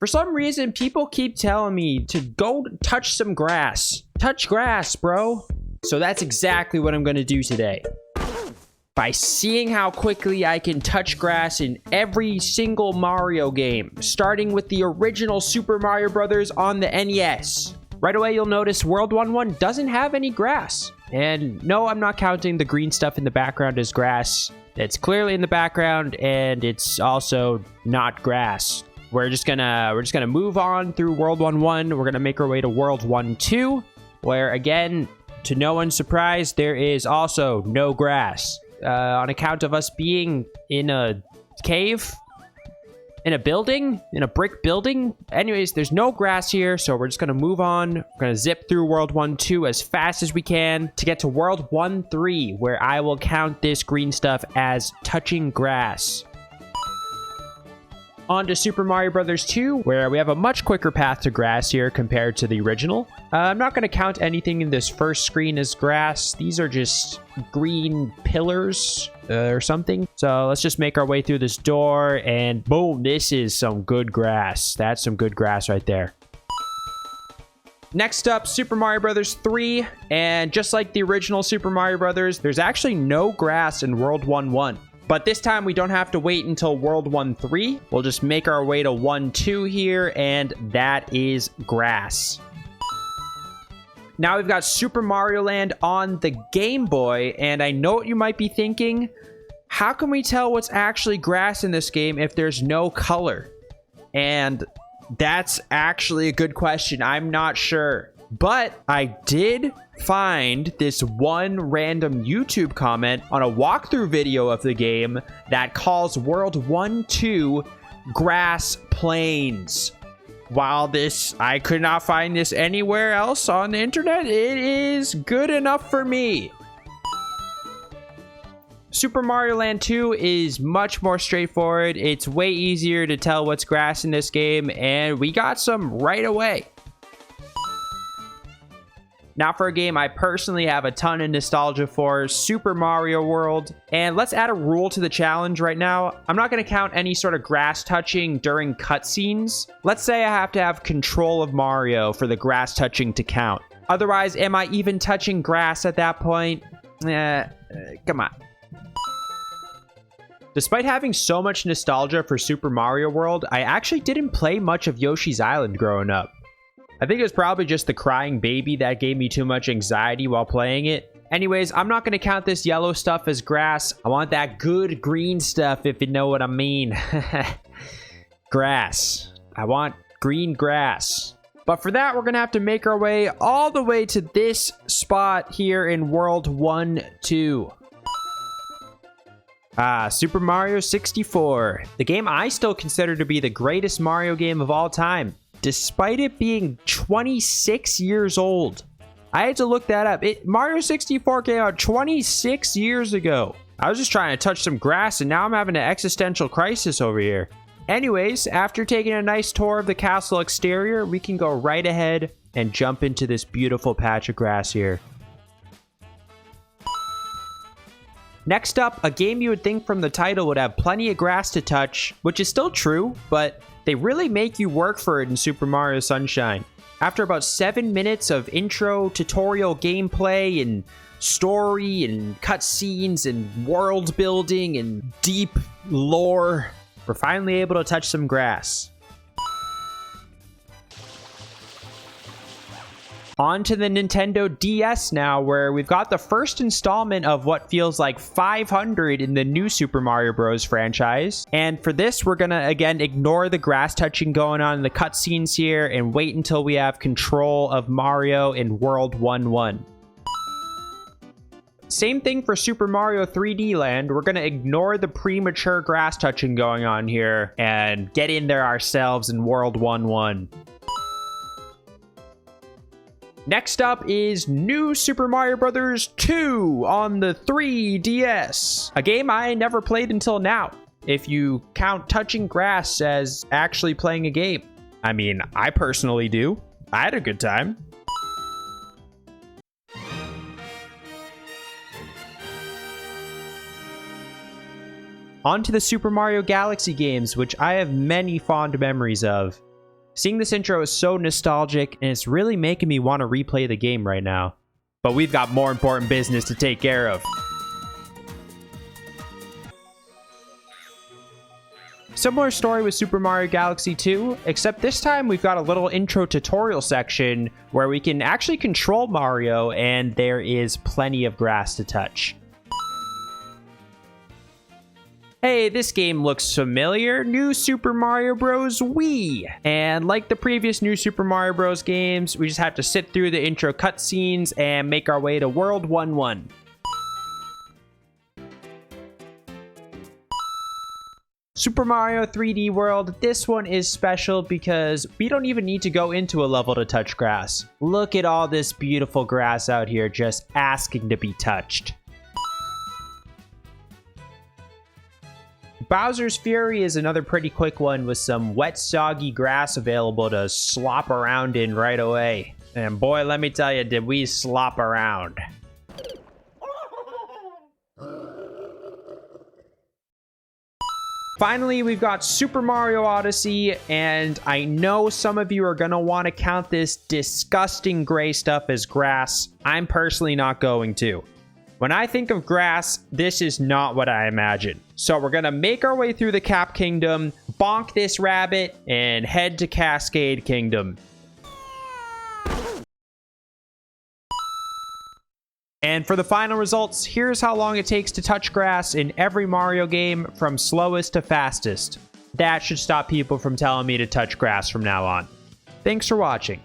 For some reason, people keep telling me to go touch some grass. Touch grass, bro. So that's exactly what I'm going to do today. By seeing how quickly I can touch grass in every single Mario game, starting with the original Super Mario Bros. On the NES. Right away, you'll notice World 1-1 doesn't have any grass. And no, I'm not counting the green stuff in the background as grass. It's clearly in the background, and it's also not grass. We're just gonna move on through World 1-1. We're gonna make our way to World 1-2, where again, to no one's surprise, there is also no grass. On account of us being in a cave, in a building, in a brick building. Anyways, there's no grass here, so we're just gonna move on. We're gonna zip through World 1-2 as fast as we can to get to World 1-3, where I will count this green stuff as touching grass. On to Super Mario Bros. 2, where we have a much quicker path to grass here compared to the original. I'm not going to count anything in this first screen as grass. These are just green pillars or something. So let's just make our way through this door, and boom, this is some good grass. That's some good grass right there. Next up, Super Mario Bros. 3, and just like the original Super Mario Bros., there's actually no grass in World 1-1. But this time, we don't have to wait until World 1-3. We'll just make our way to 1-2 here, and that is grass. Now we've got Super Mario Land on the Game Boy, and I know what you might be thinking. How can we tell what's actually grass in this game if there's no color? And that's actually a good question. I'm not sure. But I did find this one random YouTube comment on a walkthrough video of the game that calls World 1-2 grass plains. While I could not find this anywhere else on the internet, it is good enough for me. Super Mario Land 2 is much more straightforward. It's way easier to tell what's grass in this game, and we got some right away. Now for a game I personally have a ton of nostalgia for, Super Mario World. And let's add a rule to the challenge right now. I'm not going to count any sort of grass touching during cutscenes. Let's say I have to have control of Mario for the grass touching to count. Otherwise, am I even touching grass at that point? Come on. Despite having so much nostalgia for Super Mario World, I actually didn't play much of Yoshi's Island growing up. I think it was probably just the crying baby that gave me too much anxiety while playing it. Anyways, I'm not going to count this yellow stuff as grass. I want that good green stuff, if you know what I mean. Grass. I want green grass. But for that, we're going to have to make our way all the way to this spot here in World 1-2. Super Mario 64. The game I still consider to be the greatest Mario game of all time, despite it being 26 years old. I had to look that up. Mario 64 came out 26 years ago. I was just trying to touch some grass, and now I'm having an existential crisis over here. Anyways, after taking a nice tour of the castle exterior, we can go right ahead and jump into this beautiful patch of grass here. Next up, a game you would think from the title would have plenty of grass to touch, which is still true, but they really make you work for it in Super Mario Sunshine. After about 7 minutes of intro, tutorial gameplay, and story, and cutscenes, and world building, and deep lore, we're finally able to touch some grass. On to the Nintendo DS now, where we've got the first installment of what feels like 500 in the new Super Mario Bros. Franchise. And for this, we're gonna, again, ignore the grass touching going on in the cutscenes here and wait until we have control of Mario in World 1-1. Same thing for Super Mario 3D Land. We're gonna ignore the premature grass touching going on here and get in there ourselves in World 1-1. Next up is New Super Mario Bros. 2 on the 3DS, a game I never played until now, if you count touching grass as actually playing a game. I mean, I personally do. I had a good time. On to the Super Mario Galaxy games, which I have many fond memories of. Seeing this intro is so nostalgic, and it's really making me want to replay the game right now. But we've got more important business to take care of. Similar story with Super Mario Galaxy 2, except this time we've got a little intro tutorial section where we can actually control Mario, and there is plenty of grass to touch. Hey, this game looks familiar. New Super Mario Bros. Wii. And like the previous New Super Mario Bros. Games, we just have to sit through the intro cutscenes and make our way to World 1-1. Super Mario 3D World, this one is special because we don't even need to go into a level to touch grass. Look at all this beautiful grass out here just asking to be touched. Bowser's Fury is another pretty quick one with some wet, soggy grass available to slop around in right away. And boy, let me tell you, did we slop around. Finally, we've got Super Mario Odyssey, and I know some of you are going to want to count this disgusting gray stuff as grass. I'm personally not going to. When I think of grass, this is not what I imagine. So we're going to make our way through the Cap Kingdom, bonk this rabbit, and head to Cascade Kingdom. And for the final results, here's how long it takes to touch grass in every Mario game from slowest to fastest. That should stop people from telling me to touch grass from now on. Thanks for watching.